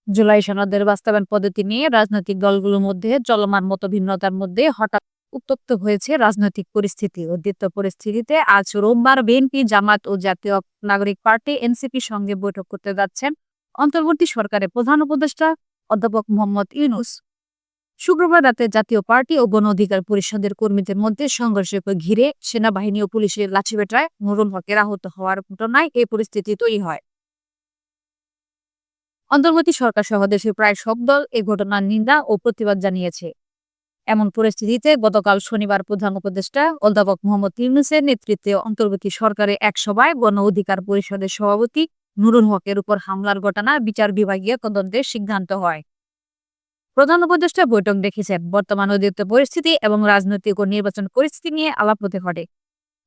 জুলাই সনদের বাস্তবায়ন পদ্ধতি নিয়ে রাজনৈতিক দলগুলোর মধ্যে চলমান মতভিন্নতার মধ্যে হঠাৎ উত্তপ্ত হয়েছে রাজনৈতিক পরিস্থিতি। উদ্বিগ্ন পরিস্থিতিতে আজ রোববার বিএনপি, জামাত ও জাতীয় নাগরিক পার্টি এনসিপির সঙ্গে বৈঠক করতে যাচ্ছেন অন্তর্বর্তী সরকারের প্রধান উপদেষ্টা অধ্যাপক মোহাম্মদ ইউনূস। শুক্রবার রাতে জাতীয় পার্টি ও গণ অধিকার পরিষদের কর্মীদের মধ্যে সংঘর্ষকে ঘিরে সেনাবাহিনী ও পুলিশের লাঠিপেটায় নুরুল হকের আহত হওয়ার ঘটনায় এই পরিস্থিতি তৈরি হয়। অন্তর্বর্তী সরকার সহ দেশের প্রায় সব দল এ ঘটনার নিন্দা ও প্রতিবাদ জানিয়েছে। এমন পরিস্থিতিতে গতকাল শনিবার প্রধান উপদেষ্টা অধ্যাপক মোহাম্মদ ইউনূসের নেতৃত্বে অন্তর্বর্তী সরকারের এক সভায় গণ অধিকার পরিষদের সভাপতি নুরুল হকের উপর হামলার ঘটনা বিচার বিভাগীয় তদন্তের সিদ্ধান্ত হয়। প্রধান উপদেষ্টা বৈঠক ডেকেছেন বর্তমান অধিকৃত পরিস্থিতি এবং রাজনৈতিক ও নির্বাচন পরিস্থিতি নিয়ে আলাপ হতে পারে।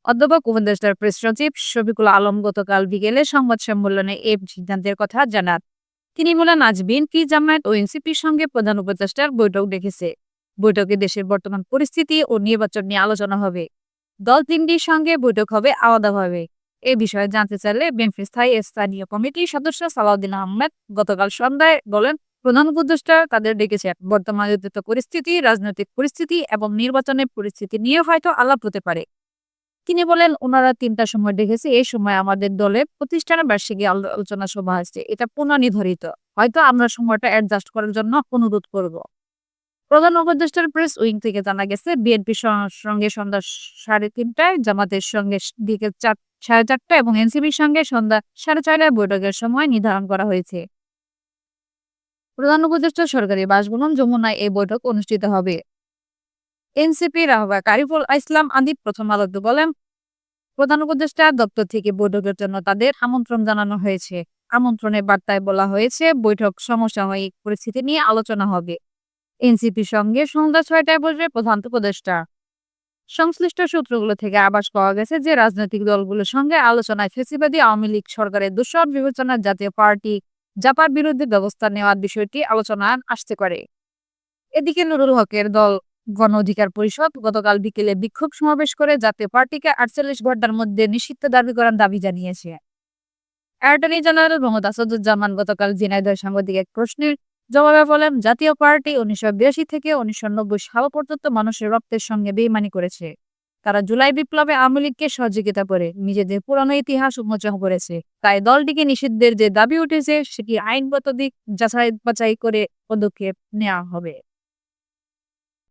অধ্যাপক উপদেষ্টার প্রেস সচিব শফিকুল আলম গতকাল বিকেলে সংবাদ সম্মেলনে এই সিদ্ধান্তের কথা জানান। তিনি বলেন, আজ বিএনপি, জামায়াত ও এনসিপির সঙ্গে প্রধান উপদেষ্টার বৈঠক ডেকেছে। বৈঠকে দেশের বর্তমান পরিস্থিতি ও নির্বাচন নিয়ে আলোচনা হবে। দল তিনটির সঙ্গে বৈঠক হবে আলাদাভাবে। এ বিষয়ে জানতে চাইলে বিএনপির স্থানীয় কমিটির সদস্য সালাউদ্দিন আহমেদ গতকাল সন্ধ্যায় বলেন, প্রধান উপদেষ্টা তাদের ডেকেছেন বর্তমান উদ্ভূত পরিস্থিতি, রাজনৈতিক পরিস্থিতি এবং নির্বাচনের পরিস্থিতি নিয়ে হয়তো আলাপ হতে পারে। তিনি বলেন, ওনারা ৩টার সময় ডেকেছে। এই সময় আমাদের দলের প্রতিষ্ঠানের বার্ষিকী আলোচনা সভা আছে। এটা পুনর্নির্ধারিত। হয়তো আমরা সময়টা অ্যাডজাস্ট করার জন্য অনুরোধ করব। প্রধান উপদেষ্টার প্রেস উইং থেকে জানা গেছে, বিএনপির সঙ্গে সন্ধ্যা ৩:৩০টায়, জামাতের সঙ্গে বিকেল ৪:৩০ এবং এনসিপির সঙ্গে সন্ধ্যা 4:30টায় বৈঠকের সময় নির্ধারণ করা হয়েছে। প্রধান উপদেষ্টা সরকারি বাসভবন যমুনায় এই বৈঠক অনুষ্ঠিত হবে। এনসিপির আহ্বায়ক আরিফুল ইসলাম আদিব প্রথম আলোকে বলেন, প্রধান উপদেষ্টা দপ্তর থেকে বৈঠকের জন্য তাদের আমন্ত্রণ জানানো হয়েছে। আমন্ত্রণের বার্তায় বলা হয়েছে, বৈঠক সমসাময়িক পরিস্থিতি নিয়ে আলোচনা হবে। এনসিপির সঙ্গে সন্ধ্যা 6টায় বসবে প্রধান উপদেষ্টা। সংশ্লিষ্ট সূত্রগুলো থেকে আভাস পাওয়া গেছে যে রাজনৈতিক দলগুলোর সঙ্গে আলোচনায় ফ্যাসিবাদী আওয়ামী লীগ সরকারের দূষণ বিবেচনায় জাতীয় পার্টি জাপার বিরুদ্ধে ব্যবস্থা নেওয়ার বিষয়টি আলোচনায় আসতে পারে। এদিকে নুরুল হকের দল গণ অধিকার পরিষদ গতকাল বিকেলে বিক্ষোভ সমাবেশ করে জাতীয় পার্টিকে ৪৮ ঘণ্টার মধ্যে নিষিদ্ধ দাবি করার দাবি জানিয়েছে। অ্যাটর্নি জেনারেল মোহাম্মদ আসাদুজ্জামান গতকাল ঝিনাইদহে সাংবাদিক এক প্রশ্নের জবাবে বলেন, জাতীয় পার্টি ১৯৮২ থেকে ১৯৯০ সাল পর্যন্ত মানুষের রক্তের সঙ্গে বেইমানি করেছে। তারা জুলাই বিপ্লবে আওয়ামী লীগকে সহযোগিতা করে নিজেদের পুরানো ইতিহাস উন্মোচন করেছে। তাই দলটিকে নিষিদ্ধের যে দাবি উঠেছে সেটি আইনগত দিক যাচাই বাছাই করে পদক্ষেপ নেওয়া হবে।